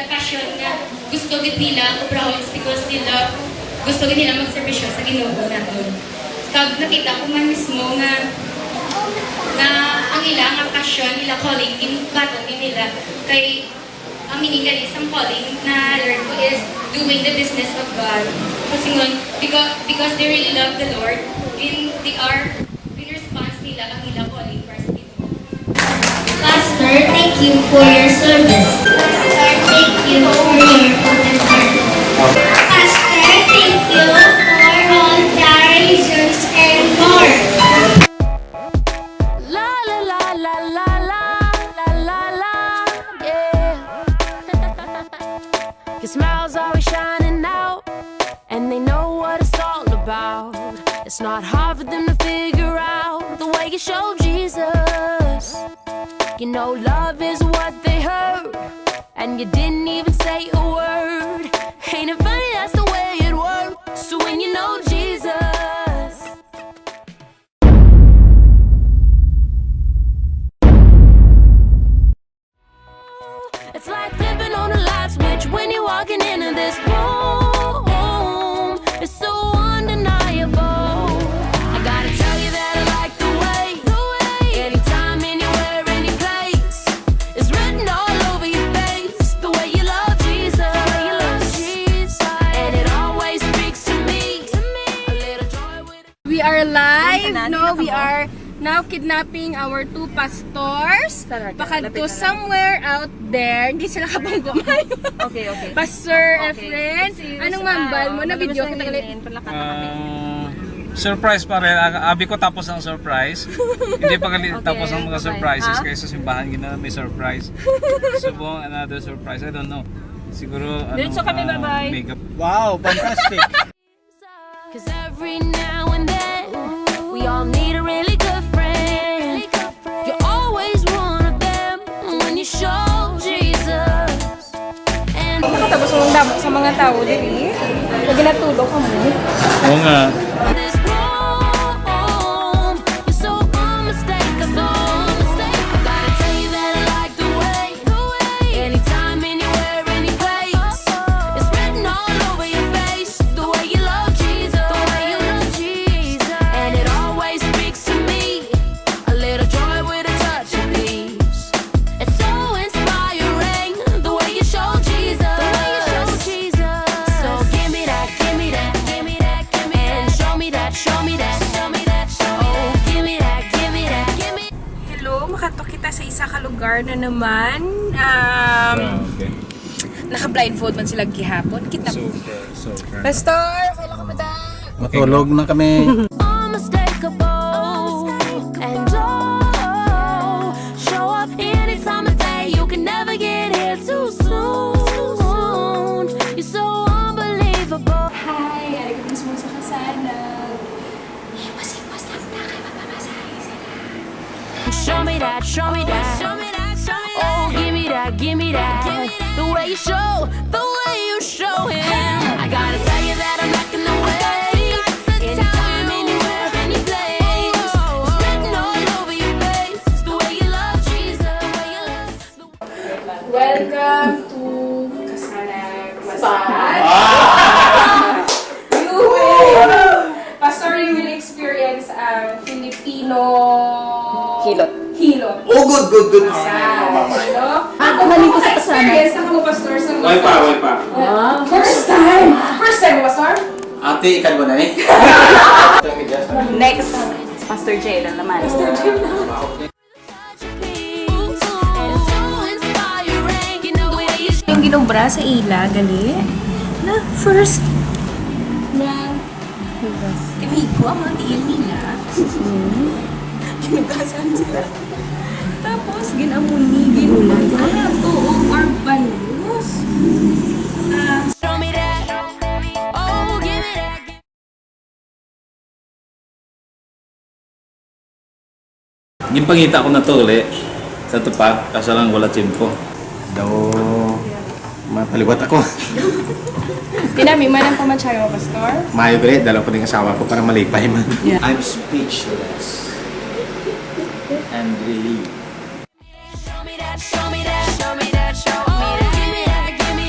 passion nga gusto gid nila obrahon because nila gusto gid nila magserbisyo sa Ginoo naton. Kag nakita ko man mismo nga ang ilang nga passion, ila calling, inukaton din nila kay ang meaning nga isang calling na learn ko is doing the business of God. Kasi ngon, because they really love the Lord, they are in response nila ang ilang calling para sa Ginoo. Pastor, thank you for your service. Pastor, thank you for your open heart. Pastor, thank you for all the reasons and more. La la la la la la la la la, yeah. Your smile's always shining out, and they know what it's all about. It's not hard for them to figure out the way you show Jesus. You know love is what they heard, and you didn't even say a word. Ain't it funny, that's the way it works. So when you know Jesus, it's like flipping on a light switch when you're walking into this room. It's so undeniable. I gotta tell you that I like the way, anytime, anywhere, any place, it's written all over your face. The way you love Jesus, and it always speaks to me. A little joy with it. We are live, no? We are now kidnapping our two pastors. Pakadto somewhere out there. Hindi sila kabang kumayo. Okay. Pastor Efren, anong mambal mo na video kita galit? Surprise pa rin. Abi ko tapos ang surprise. Hindi pa galit tapos ang mga surprises kaya sa simbahan gina may surprise. Subong another surprise. I don't know. Siguro Diretso kami, bye-bye. Makeup. Wow, fantastic. Cause every now and then we all need a really good friend. You're always one of them when you show Jesus. And Tapos mong damo sa mga tao, dili? Pag natulog ka mo. Oo nga. this room, you're so unmistakable. I gotta tell you that I like the way, anytime, anywhere, any place, it's written all over your face. The way you love Jesus, and it always speaks to me. A little joy with a touch of peace. It's so inspiring the way you show Jesus. So give me that, give me that, give me that, give me that, and show me that, show me that, show me that, show me that. Oh, give me that, give me that, give me. Hello, makatok kita sa isa ka lugar na naman. Okay. Naka-blindfold man sila gihapon. Kita mo. Super. Pastor, kailan ka mada? Matulog na kami. Unmistakable, and oh, show up anytime of day. You can never get here too soon. You're so unbelievable. Hi, ari ko mismo sa kasana. Show me that, show me that, show me that, show me that. Oh, give me that, give me that. The way you show, the way you show him. I gotta tell you that I'm back in the way. Anytime, anywhere, any place. It's written all over your face. The way you love Jesus, the way you love. Welcome to Kasanag Massage. Pastor, you will experience ang Filipino hilot. Oh, good. Massage, no? Ako galing ko sa Kasanag. Experience ako, Pastor, sa Way pa. First time, Pastor? Ate, ikan mo na eh. Next, Pastor Jay lang naman. Yung ginubra sa ila, gali. Na first na amigo ang mga tiil nila. Ginugasan sila. Tapos ginamuni, ginulan. Oo, or banus. Show me that. Oh, give me that. Gimpangita ko na to uli sa tupa kaso lang wala tsimpo. Daw, mapaliwat ako. Pinami man ang pamansyayo, Pastor? Mayo gali, dalaw ko din asawa ko para malipay man. I'm speechless and relieved. Show me that, show me that, show me that, show me that. Give me that, give me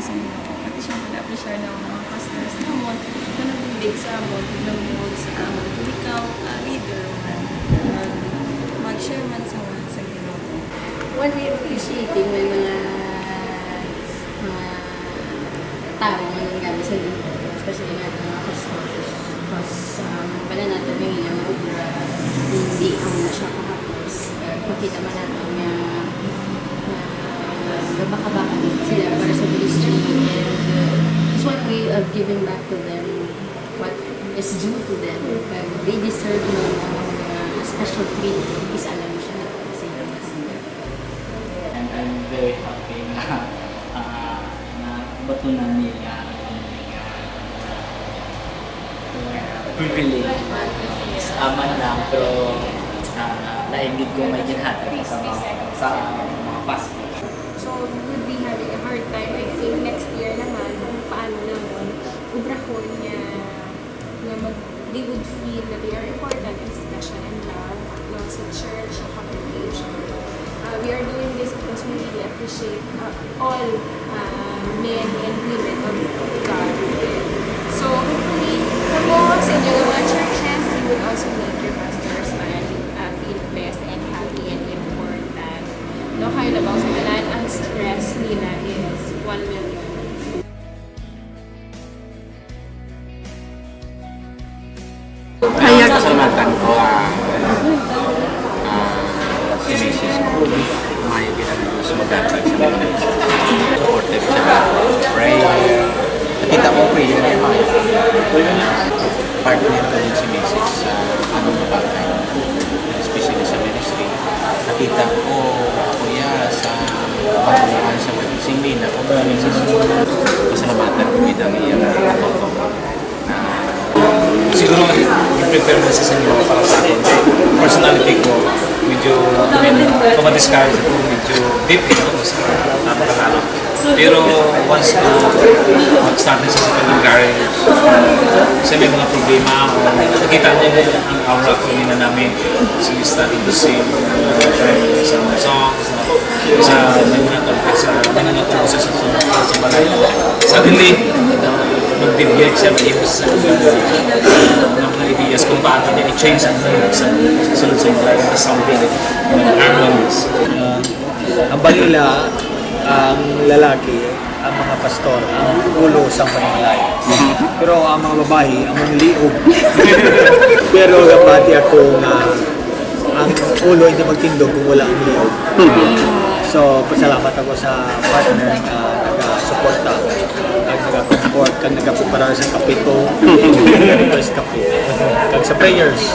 sa inyo. Pati siyempre na-appreciate na mga customers na mo na nabindig sa mo, pinamod sa amo. Kung ikaw, leader man, mag-share man sa Ginoo. One way of appreciating may mga tao ngayon gabi sa Ginoo, especially natin mga customers. Because pala natin yung ilang obra, hindi ang siya kahapos. Makita man natin na gabaka-baka sila para sa ministry, and it's one way of giving back to them what is due to them. They deserve ng special treat because alam siya na sila. And I'm very happy na batunan nila privilege man is aman lang pero naingit ko may ginhatag sa mga pastor. So, we would be having a hard time, I think, next year naman, kung paano naman, ubrahon niya, they would feel that they are important and special and loved, sa church, sa congregation. We are doing this because we really appreciate all men and women of God. So, hopefully, kung sa inyo mga churches, you would also make your pastors feel blessed and happy and important. No, kayo labang sa tanan, ang stress nila is 1 million. Kaya kasalamatan ko si Mrs. ko. May ginagawa sa magandang sa mga supportive sa prayer. Nakita ko prayer niya. Partner ko din si Mrs. sa anong bagay. Especially sa ministry. Nakita ko kuya sa pagbuhan sa Magising Lina ko si Mrs. Kasalamatan ko bidang iyang katotong na Siguro, i-prepare mo sa inyo para sa akin. Personality ko, medyo, pag-discourage ko, medyo deep ito sa tatalalo. Pero once na mag-start na sa pag-encourage, kasi may mga problema ako, nakita niya ang aura ko nila namin. So you started to sing some songs, sa nananatong ko sa balay. Suddenly, mag-deviate siya, mag-ibig sa ng mga ideas kung paano niya i-change ang sunod sa balay into something harmonious. Ang balila, ang lalaki, ang mga pastor, ang ulo sa panimalayo. Pero ang mga babae, ang mga liog. Pero kapati ako na ang ulo hindi magtindog kung wala ang liog. So, pasalamat ako sa partner na nag-suporta, kag nag-comfort, kag nag-preparar sa kapito, kag sa prayers.